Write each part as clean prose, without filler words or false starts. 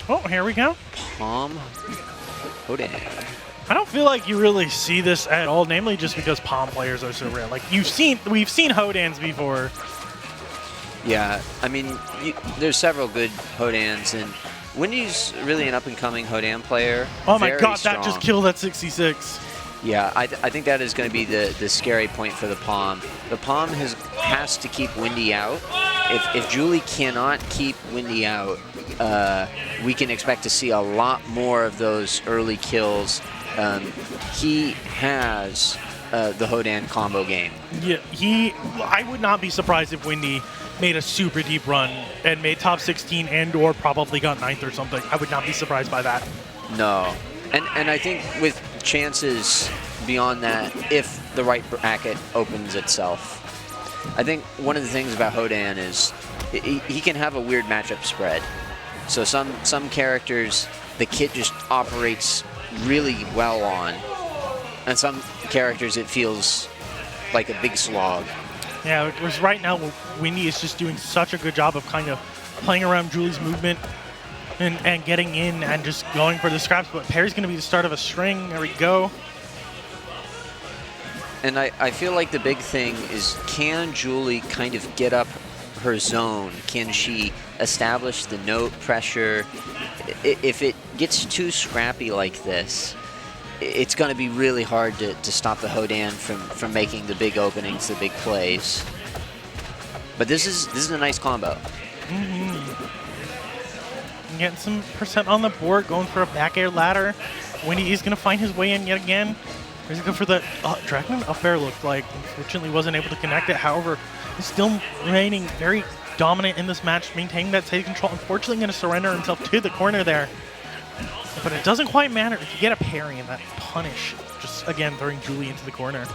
Oh, here we go. Pomme, Hodan. I don't feel like you really see this at all, namely just because Pomme players are so rare. Like we've seen Hodans before. Yeah, I mean, there's several good Hodans, and Wendy's really an up-and-coming Hodan player. Oh my god, strong. that just killed at 66. Yeah, I think that is going to be the scary point for the Pomme. The Pomme has to keep Wendy out. If Julie cannot keep Wendy out, we can expect to see a lot more of those early kills. He has the Hodan combo game. Yeah, I would not be surprised if Wendy made a super deep run and made top 16 and/or probably got 9th or something. I would not be surprised by that. No, and I think with chances beyond that, if the right bracket opens itself. I think one of the things about Hodan is he can have a weird matchup spread. So some characters the kit just operates really well on, and some characters it feels like a big slog. Yeah, because right now Wendy is just doing such a good job of kind of playing around Julie's movement and getting in and just going for the scraps. But Parry's going to be the start of a string. There we go. And I feel like the big thing is, can Julie kind of get up her zone? Can she establish the note pressure? If it gets too scrappy like this, it's going to be really hard to stop the Hodan from making the big openings, the big plays. But this is a nice combo. Getting some percent on the board, going for a back air ladder. Wendy is going to find his way in yet again. He's going to go for the Dragon up air, looked like. Unfortunately, wasn't able to connect it. However, he's still remaining very dominant in this match, maintaining that stage control. Unfortunately, going to surrender himself to the corner there. But it doesn't quite matter if you get a parry and that punish. Just, again, throwing Julie into the corner.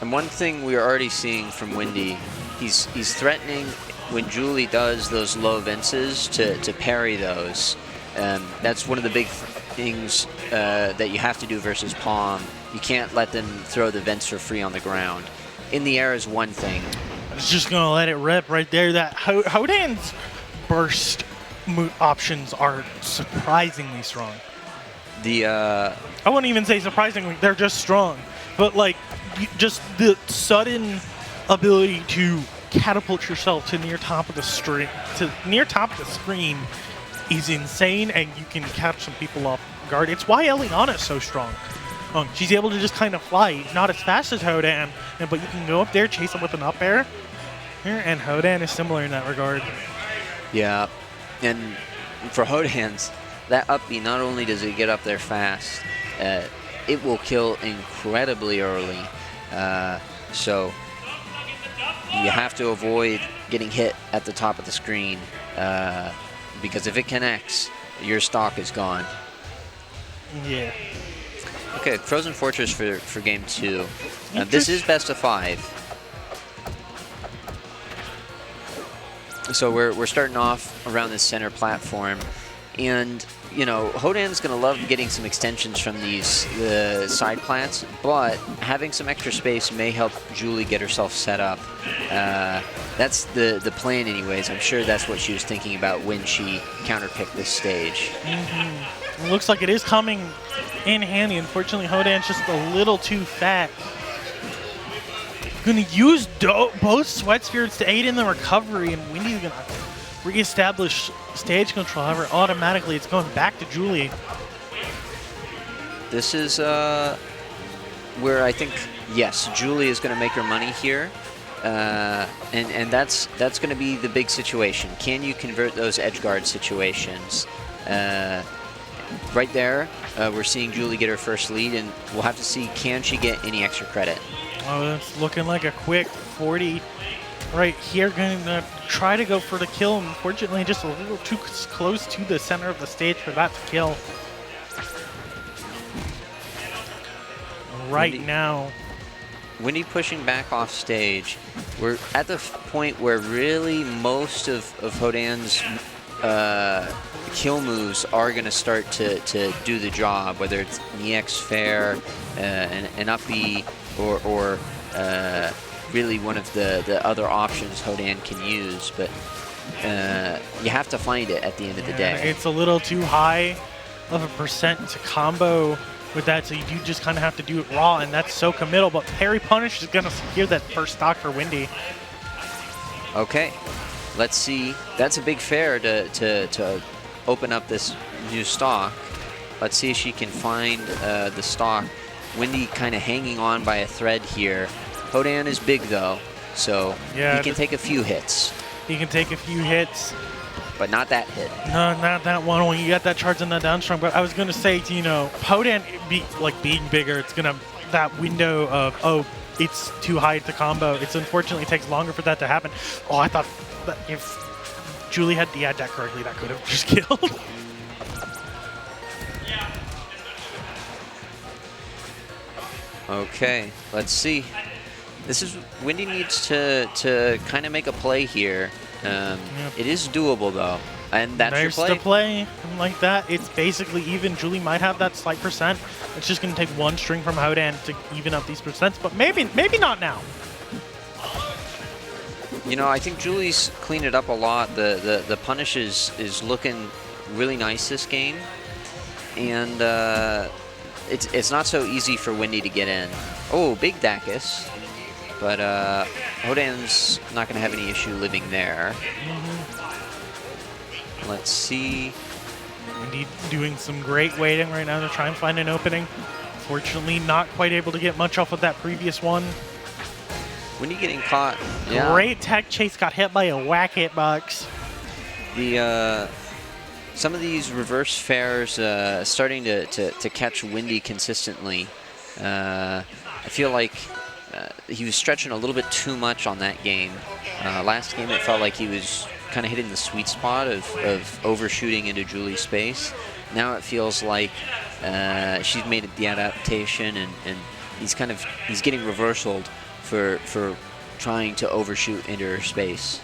And one thing we're already seeing from Wendy, he's threatening when Julie does those low Vinces to parry those. That's one of the big things that you have to do versus Pomme. You can't let them throw the Vince for free on the ground. In the air is one thing. It's just going to let it rip right there. That Hodan's burst options are surprisingly strong. I wouldn't even say surprisingly, they're just strong. But like, just the sudden ability to catapult yourself to near top of the screen, is insane, and you can catch some people off guard. It's why Eliana's so strong. She's able to just kind of fly, not as fast as Hodan, but you can go up there, chase him with an up air. And Hodan is similar in that regard. Yeah, and for Hodan's, that up B, not only does it get up there fast, it will kill incredibly early. So you have to avoid getting hit at the top of the screen, because if it connects, your stock is gone. Yeah. Okay, Frozen Fortress for game 2. This is best of 5. So we're starting off around this center platform, and you know, Hodan's going to love getting some extensions from the side plats, but having some extra space may help Julie get herself set up. That's the plan anyways. I'm sure that's what she was thinking about when she counterpicked this stage. It looks like it is coming in handy. Unfortunately, Hodan's just a little too fat. Going to use both Sweat Spirits to aid in the recovery, and Wendy's going to re-establish stage control. However, automatically it's going back to Julie. This is where I think, yes, Julie is going to make her money here. And that's going to be the big situation. Can you convert those edge guard situations? Right there, we're seeing Julie get her first lead, and we'll have to see, can she get any extra credit? Oh, that's looking like a quick 40 right here. Going to try to go for the kill. Unfortunately, just a little too close to the center of the stage for that to kill. Right now, Wendy pushing back off stage. We're at the point where really most of Hodan's kill moves are going to start to do the job, whether it's an EX fair, an up B, or really one of the other options Hodan can use. But you have to find it at the end of the day. It's a little too high of a percent to combo with that, so you do just kind of have to do it raw, and that's so committal. But parry punish is going to secure that first stock for Wendy. Okay, let's see. That's a big fair to open up this new stock. Let's see if she can find the stock. Wendy kind of hanging on by a thread here. Hodan is big though, so he can take a few hits. He can take a few hits. But not that hit. No, not that one when you got that charge and that down strong. But I was going to say, you know, Hodan being bigger, it's going to, that window of, oh, it's too high to combo. It's unfortunately takes longer for that to happen. Oh, I thought that if Julie had DI that correctly, that could have just killed. Okay, let's see. This is, Wendy needs to kind of make a play here. It is doable though, and that's your play. The play like that. It's basically even. Julie might have that slight percent. It's just going to take one string from Hodan to even up these percents, but maybe not now. You know, I think Julie's cleaned it up a lot. The punish is looking really nice this game, and it's not so easy for Wendy to get in. Oh, big Dacus. But Hodan's not going to have any issue living there. Let's see. Wendy doing some great waiting right now to try and find an opening. Fortunately, not quite able to get much off of that previous one. Wendy getting caught. Yeah. Great tech chase, got hit by a whack hitbox. Some of these reverse fairs starting to catch Wendy consistently. I feel like he was stretching a little bit too much on that game. Last game, it felt like he was kind of hitting the sweet spot of overshooting into Julie's space. Now it feels like she's made the adaptation, and he's getting reversaled for trying to overshoot into her space.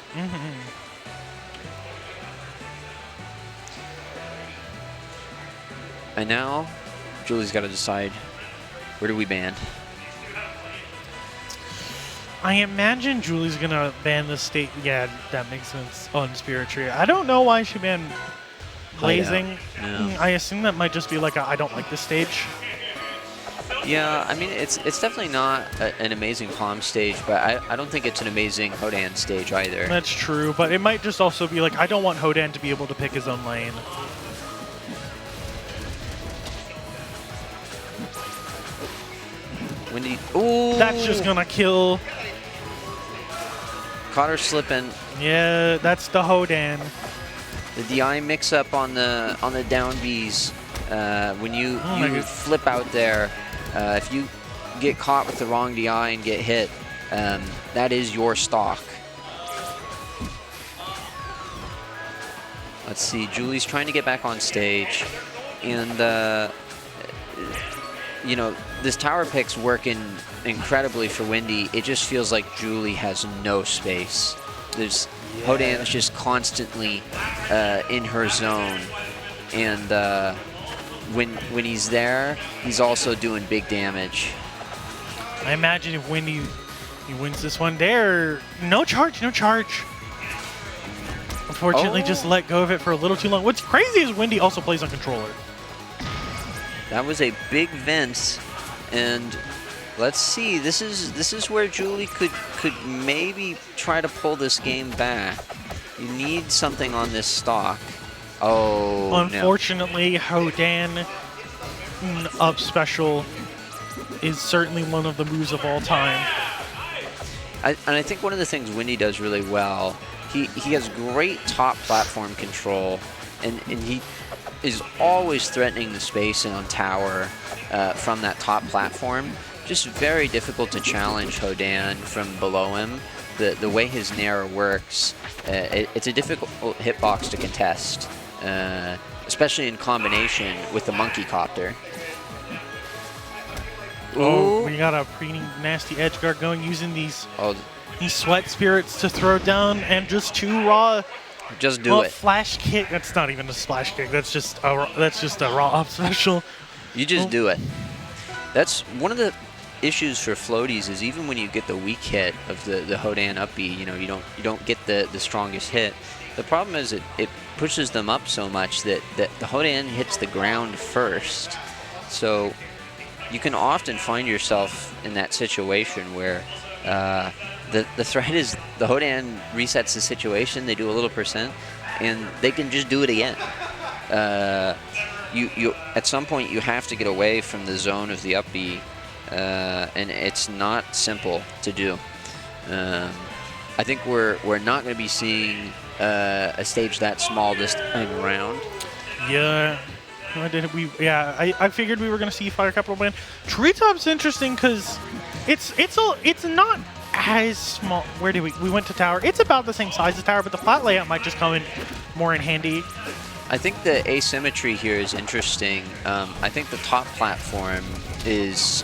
And now Julie's got to decide, where do we ban? I imagine Julie's gonna ban the state. Yeah, that makes sense. On Spirit Tree, I don't know why she banned Blazing. No. I assume that might just be like I don't like this stage. Yeah, I mean it's definitely not an amazing Pomme stage, but I don't think it's an amazing Hodan stage either. That's true, but it might just also be like I don't want Hodan to be able to pick his own lane. Wendy, ooh, that's just gonna kill. Caught her slipping. Yeah, that's the Hodan. The DI mix-up on the down Bs. When you flip out there, if you get caught with the wrong DI and get hit, that is your stock. Let's see, Julie's trying to get back on stage, and you know, this tower pick's working incredibly for Wendy. It just feels like Julie has no space. There's Hodan's just constantly in her zone, and when he's there, he's also doing big damage. I imagine if Wendy he wins this one there, no charge. Unfortunately, just let go of it for a little too long. What's crazy is Wendy also plays on controller. That was a big vent, and let's see. This is where Julie could maybe try to pull this game back. You need something on this stock. Oh, unfortunately, no. Hodan up special is certainly one of the moves of all time. And I think one of the things Wendy does really well, he has great top platform control, and he is always threatening the space and on tower from that top platform. Just very difficult to challenge Hodan from below him. The way his Nair works, it's a difficult hitbox to contest, especially in combination with the Monkey Copter. Oh, we got a pretty nasty edge guard going, using these sweat spirits to throw down, and just two raw. Just do it. Flash kick. That's not even a splash kick. That's just a raw up special. You just do it. That's one of the issues for floaties, is even when you get the weak hit of the Hodan up B, you know, you don't get the strongest hit. The problem is it pushes them up so much that the Hodan hits the ground first. So you can often find yourself in that situation where the threat is the Hodan resets the situation, they do a little percent, and they can just do it again. You at some point you have to get away from the zone of the up B, and it's not simple to do. I think we're not going to be seeing a stage that small this time around. Yeah. I figured we were going to see Fire Capital win. Treetop's interesting because it's not as small. Where did we went to Tower? It's about the same size as Tower, but the flat layout might just come in more in handy. I think the asymmetry here is interesting. I think the top platform is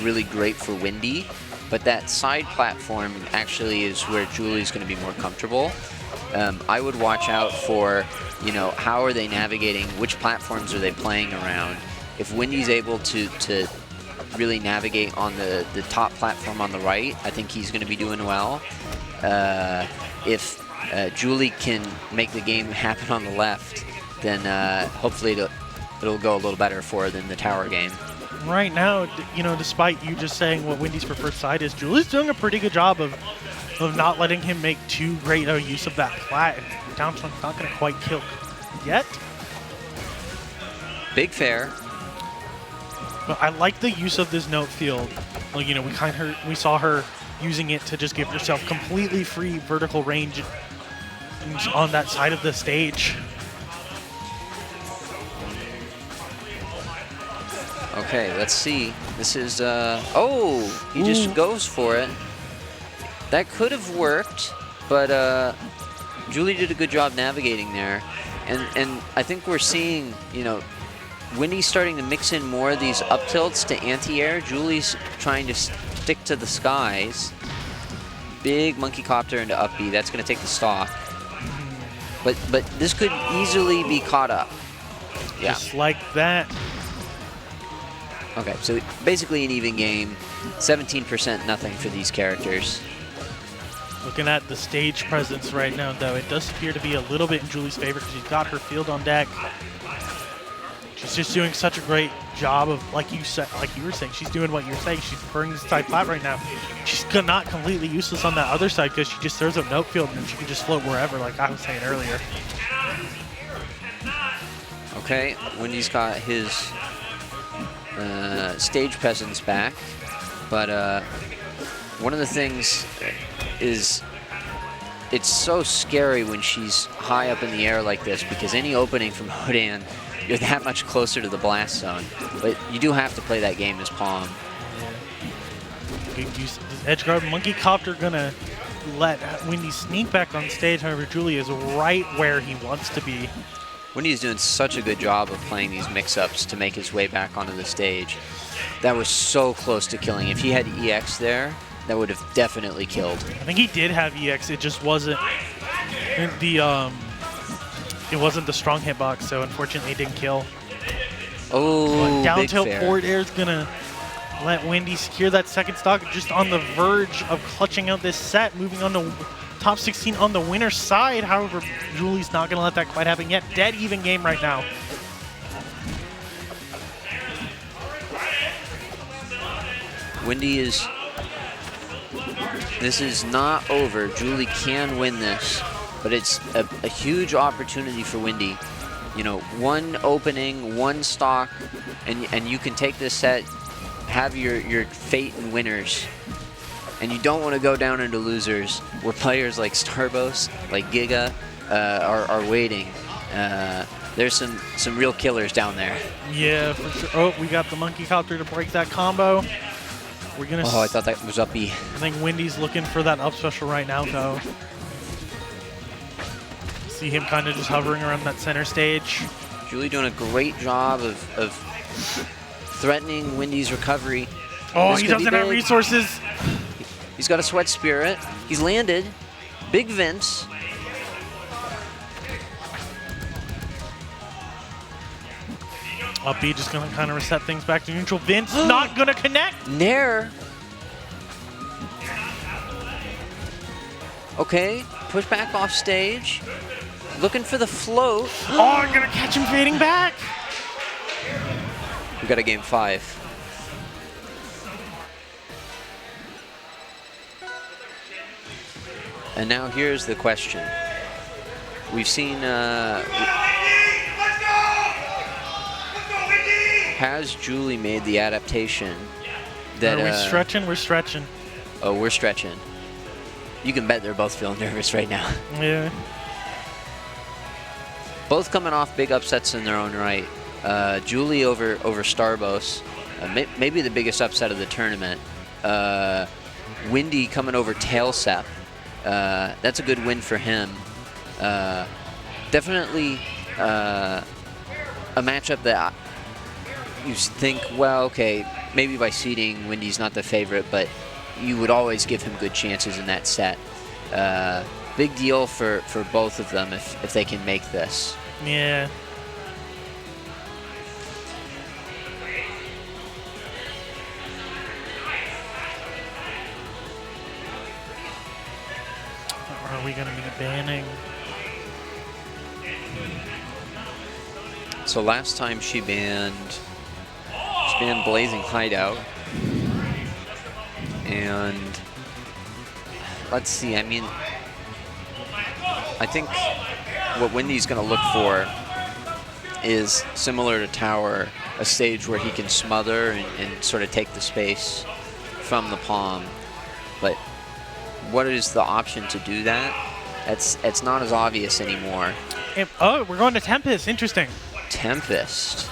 really great for Windy, but that side platform actually is where Julie's going to be more comfortable. I would watch out for, how are they navigating, which platforms are they playing around. If Windy's able to really navigate on the top platform on the right, I think he's going to be doing well. If Julie can make the game happen on the left, then hopefully it'll go a little better for her than the tower game. Right now, despite you just saying what Windy's preferred side is, Julie's doing a pretty good job of not letting him make too great a use of that plat. And down tilt's not going to quite kill yet. Big fair. But I like the use of this note field. Well, we saw her using it to just give herself completely free vertical range on that side of the stage. Okay, let's see. This is, he just goes for it. That could have worked, but Julie did a good job navigating there. And I think we're seeing, Windy's starting to mix in more of these up tilts to anti-air. Julie's trying to stick to the skies. Big monkey copter into up B. That's going to take the stock. But this could easily be caught up. Yeah. Just like that. Okay, so basically an even game. 17% nothing for these characters. Looking at the stage presence right now, though, it does appear to be a little bit in Julie's favor because she's got her field on deck. She's just doing such a great job of, like you were saying, she's doing what you're saying. She's preferring this side flat right now. She's not completely useless on that other side because she just throws up note field and she can just float wherever, like I was saying earlier. Okay, Windy's got his stage presence back, but one of the things is it's so scary when she's high up in the air like this because any opening from Hodan, you're that much closer to the blast zone. But you do have to play that game as Pomme. Good use of this edge guard. Monkey Copter gonna let Windy sneak back on stage. However, Julie is right where he wants to be. Windy's doing such a good job of playing these mix-ups to make his way back onto the stage. That was so close to killing. If he had EX there, that would have definitely killed. I think he did have EX. It just wasn't the strong hitbox, so unfortunately it didn't kill. Oh, down big tilt fair. forward air is gonna let Windy secure that second stock, just on the verge of clutching out this set, moving on to top 16 on the winner's side. However, Julie's not gonna let that quite happen yet. Dead even game right now. Windy is... This is not over. Julie can win this, but it's a huge opportunity for Windy. One opening, one stock, and you can take this set, have your fate and winners. And you don't want to go down into losers where players like Starbos, like Giga, are waiting. There's some real killers down there. Yeah, for sure. Oh, we got the Monkey Copter to break that combo. We're gonna. Oh, I thought that was up B. I think Windy's looking for that up special right now, though. See him kind of just hovering around that center stage. Julie doing a great job of threatening Windy's recovery. Oh, he doesn't have resources. He's got a Sweat Spirit. He's landed. Big Vince. Up B just gonna kind of reset things back to neutral. Vince not gonna connect. Nair. Okay. push back off stage. Looking for the float. Oh, I'm gonna catch him fading back. We got a game 5. And now here's the question. We've seen, has Julie made the adaptation that... Are we stretching? We're stretching. Oh, we're stretching. You can bet they're both feeling nervous right now. Yeah. Both coming off big upsets in their own right. Julie over Starbos, maybe the biggest upset of the tournament. Windy coming over Tailsep. That's a good win for him. Definitely a matchup that you think, well, okay, maybe by seeding, Windy's not the favorite, but you would always give him good chances in that set. Big deal for both of them if they can make this. Yeah. Or are we going to be banning? So last time she banned Blazing Hideout. And let's see, I mean, I think what Windy's going to look for is similar to Tower, a stage where he can smother and sort of take the space from the Pomme. But what is the option to do that? It's not as obvious anymore. Oh, we're going to Tempest. Interesting. Tempest.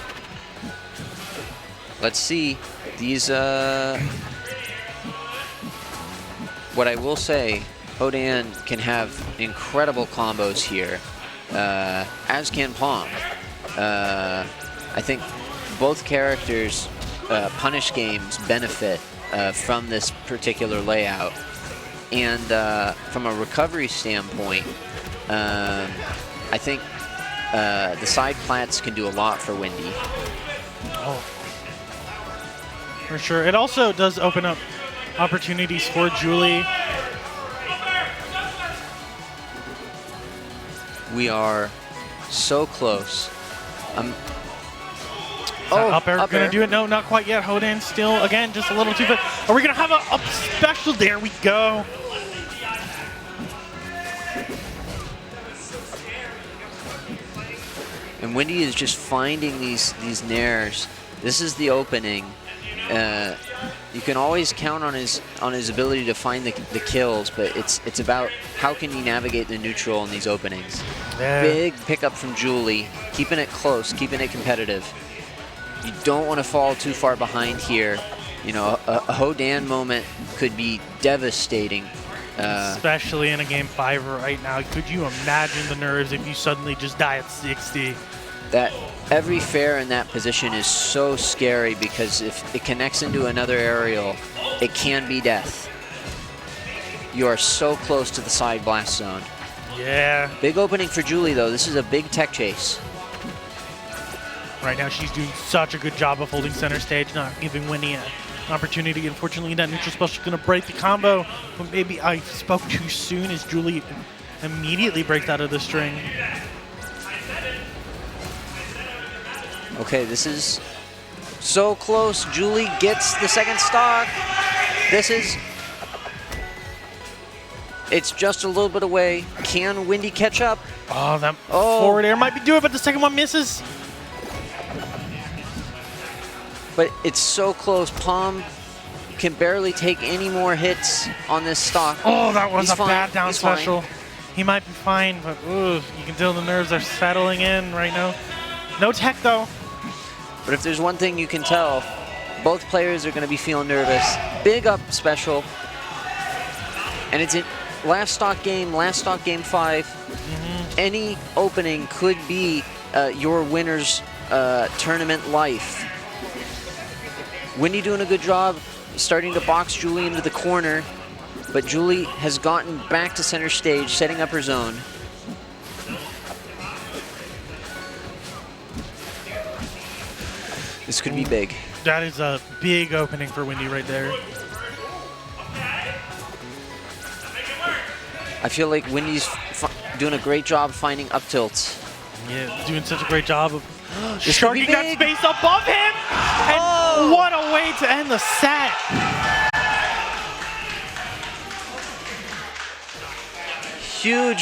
Let's see. These, what I will say, Hodan can have incredible combos here, as can Pomme. I think both characters' punish games benefit from this particular layout. And from a recovery standpoint, I think the side plats can do a lot for Windy. Oh, for sure. It also does open up opportunities for Julie. We are so close. Up air up gonna air. do it? No, not quite yet. Hodan still, again, just a little too far. Are we gonna have a up special? There we go. And Windy is just finding these nairs. This is the opening. You can always count on his ability to find the kills, but it's about how can you navigate the neutral in these openings. Yeah. Big pickup from Julie, keeping it close, keeping it competitive. You don't want to fall too far behind here. You know, a Hodan moment could be devastating. Especially in a game 5 right now. Could you imagine the nerves if you suddenly just die at 60? That every fair in that position is so scary because if it connects into another aerial, it can be death. You are so close to the side blast zone. Yeah. Big opening for Julie, though. This is a big tech chase. Right now, she's doing such a good job of holding center stage, not giving Winnie an opportunity. Unfortunately, that neutral special is going to break the combo. But maybe I spoke too soon as Julie immediately breaks out of the string. Okay, this is so close. Julie gets the second stock. This is... It's just a little bit away. Can Windy catch up? Oh, that forward air might be doing it, but the second one misses. But it's so close. Pomme can barely take any more hits on this stock. Oh, that was He's a fine. bad down He's special. fine. He might be fine, but ooh, you can tell the nerves are settling in right now. No tech, though. But if there's one thing you can tell, both players are going to be feeling nervous. Big up special. And it's in last stock game 5. Any opening could be your winner's tournament life. Windy doing a good job starting to box Julie into the corner, but Julie has gotten back to center stage, setting up her zone. This could be big. That is a big opening for Windy right there. I feel like Wendy's doing a great job finding up tilts. Yeah, doing such a great job of This could be sharking that big. space above him. And Oh! what a way to end the set. Huge